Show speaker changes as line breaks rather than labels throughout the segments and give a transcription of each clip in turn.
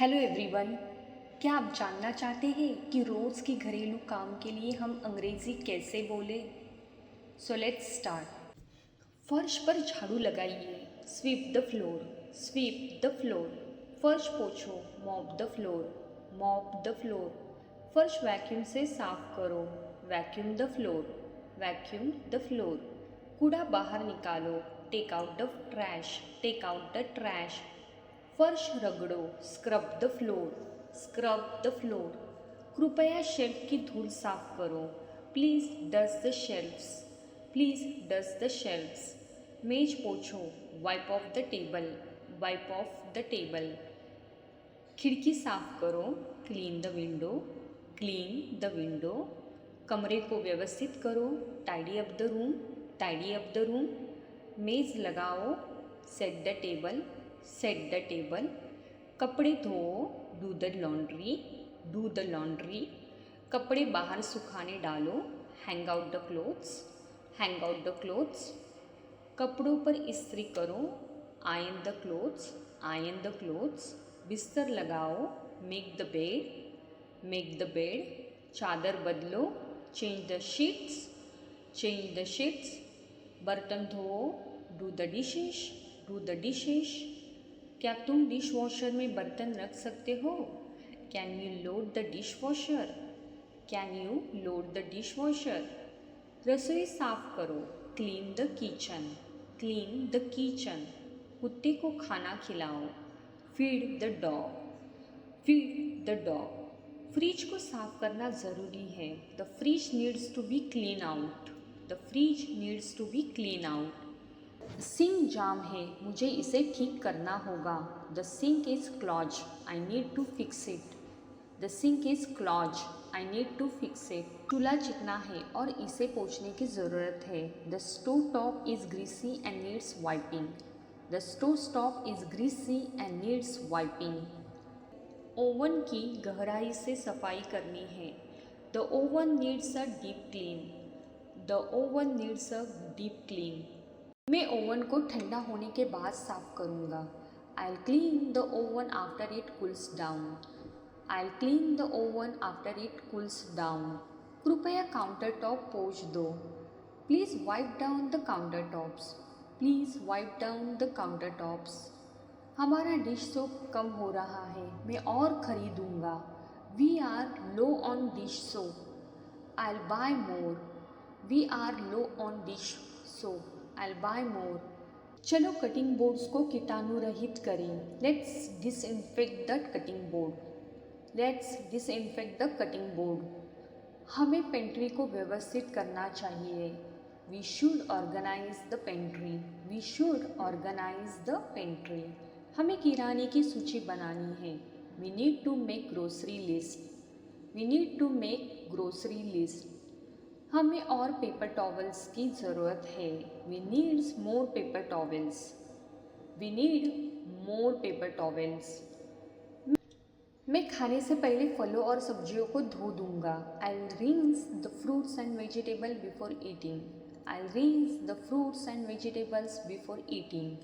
Hello everyone. क्या आप जानना चाहते हैं कि रोज़ के घरेलू काम के लिए हम अंग्रेज़ी कैसे बोले? So let's start. फर्श पर झाड़ू लगाइए, sweep the floor, sweep the floor. फर्श पोछो, mop the floor, mop the floor. फर्श वैक्यूम से साफ करो, vacuum the floor, vacuum the floor. कूड़ा बाहर निकालो, take out the trash, take out the trash. फर्श रगड़ो, scrub the floor, scrub the floor. कृपया शेल्फ की धूल साफ करो, please dust the shelves, please dust the shelves. मेज पोछो, wipe off the table, wipe off the table. खिड़की साफ करो, clean the window, clean the window. कमरे को व्यवस्थित करो, tidy up the room, tidy up the room. मेज़ लगाओ, set the table, set the table. कपड़े धोओ, do the laundry, do the laundry. कपड़े बाहर सुखाने डालो, hang out the clothes, hang out the clothes. कपड़ों पर इस्त्री करो, iron the clothes, iron the clothes. बिस्तर लगाओ, make the bed, make the bed. चादर बदलो, change the sheets, change the sheets. बर्तन धोओ, do the dishes, do the dishes. क्या तुम डिश वॉशर में बर्तन रख सकते हो? Can you load the dish washer, can you load the dish washer. रसोई साफ करो, clean the kitchen, clean the kitchen. कुत्ते को खाना खिलाओ, feed the dog, feed the dog. Fridge को साफ करना ज़रूरी है, the fridge needs to be clean out, the fridge needs to be clean out. Sink जाम है, मुझे इसे ठीक करना होगा, the sink is clogged, I need to fix it, the sink is clogged, I need to fix it. चूल्हा चिकना है और इसे पोंछने की ज़रूरत है, the stove top is greasy and needs wiping, the stove top is greasy and needs wiping. Oven की गहराई से सफाई करनी है, the oven needs a deep clean, the oven needs a deep clean. मैं ओवन को ठंडा होने के बाद साफ करूँगा, I clean the oven after it cools down, I clean the oven after it cools down. कृपया काउंटर टॉप पोंछ दो, please wipe down the counter tops, please wipe down the counter tops. हमारा डिश सोप कम हो रहा है, मैं और ख़रीदूँगा, we are low on dish soap, I will buy more, we are low on dish soap, I'll buy more. चलो cutting boards को कीटाणु रहित करें, let's disinfect the cutting board, let's disinfect the cutting board. हमें pantry को व्यवस्थित करना चाहिए, we should organize the pantry, we should organize the pantry. हमें किराने की सूची बनानी है, we need to make grocery list, we need to make grocery list. हमें और पेपर टॉवल्स की ज़रूरत है, we needs more paper towels, we need more paper towels. मैं खाने से पहले फलों और सब्जियों को धो दूंगा, I will rinse the fruits and vegetable before eating, I will rinse the fruits and vegetables before eating.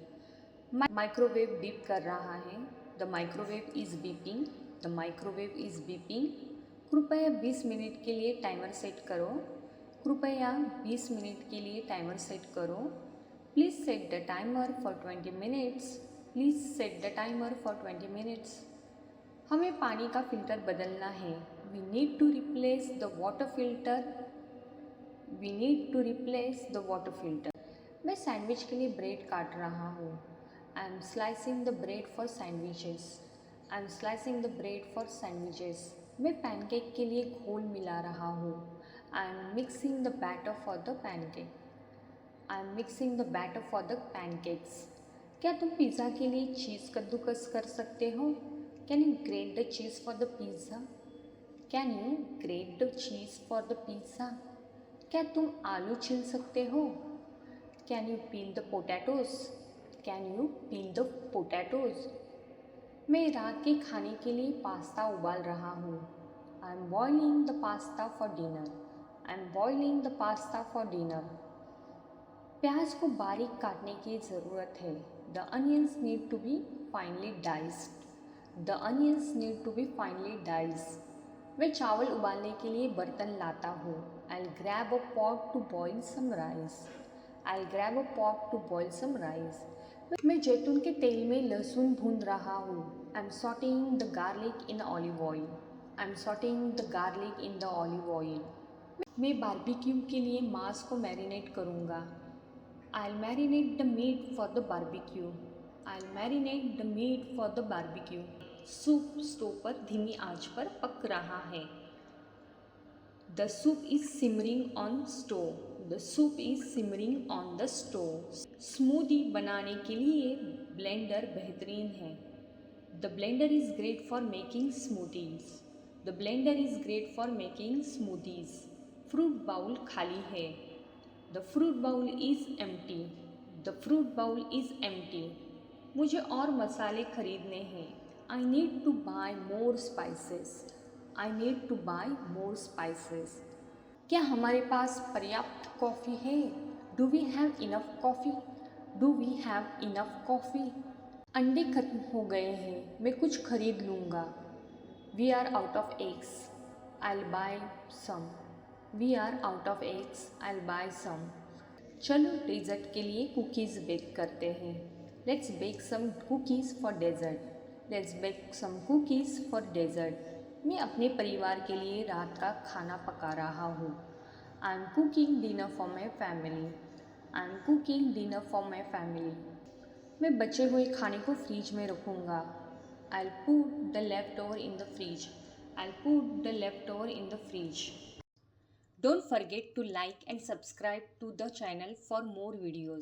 Microwave beep कर रहा है, the microwave is beeping, the microwave is beeping. कृपया 20 मिनट के लिए टाइमर सेट करो, कृपया 20 minute के लिए टाइमर सेट करो, please set the timer for 20 minutes, please set the timer for 20 minutes. हमें पानी का फ़िल्टर बदलना है, we need to replace the water filter, we need to replace the water filter. मैं सैंडविच के लिए ब्रेड काट रहा हूँ, I am slicing the bread for sandwiches, I am slicing the bread for sandwiches. मैं pancake के लिए घोल मिला रहा हूँ, I am mixing the batter for the pancake, I am mixing the batter for the pancakes. क्या तुम pizza के लिए चीज़ कद्दूकस कर सकते हो? Can you great the cheese for the pizza, can you great the cheese for the pizza. क्या तुम आलू छील सकते हो? Can you peel the potatoes, can you peel the potatoes. मैं रात के खाने के लिए पास्ता उबाल रहा हूँ, I am boiling the pasta for dinner, I am boiling the pasta for dinner. प्याज को बारीक काटने की ज़रूरत है, the onions need to be finely diced, the onions need to be finely dice. मैं चावल उबालने के लिए बर्तन लाता हूँ। I grab a pot to boil some rice. I grab a pot to boil some rice. मैं जैतून के तेल में लहसुन भून रहा हूँ। I am sauteing the garlic in olive oil. I am sauteing the garlic in the olive oil. मैं बारबेक्यू के लिए मांस को मैरिनेट करूँगा। I will marinate the meat for the barbecue. I will marinate the meat for the barbecue. Soup stove पर धीमी आंच पर पक रहा है। The soup is simmering on stove. The soup is simmering on the stove. Smoothie बनाने के लिए ब्लेंडर बेहतरीन है। The blender is great for making smoothies. The blender is great for making smoothies. Fruit bowl खाली है। The fruit bowl is empty. The fruit bowl is empty. मुझे और मसाले खरीदने हैं। I need to buy more spices. I need to buy more spices. क्या हमारे पास पर्याप्त कॉफ़ी है? Do we have enough coffee? Do we have enough coffee? अंडे खत्म हो गए हैं, मैं कुछ खरीद लूँगा। We are out of eggs. I will buy some. We are out of eggs. I will buy some. चलो डेजर्ट के लिए कुकीज़ बेक करते हैं। Let's bake some cookies for dessert. Let's bake some cookies for dessert. मैं अपने परिवार के लिए रात का खाना पका रहा हूँ। I am cooking dinner for my family. I am cooking dinner for my family. मैं बचे हुए खाने को फ्रीज में रखूँगा। I will put the left over in the fridge. I will put the left over in the fridge. Don't forget to like and subscribe to the channel for more videos.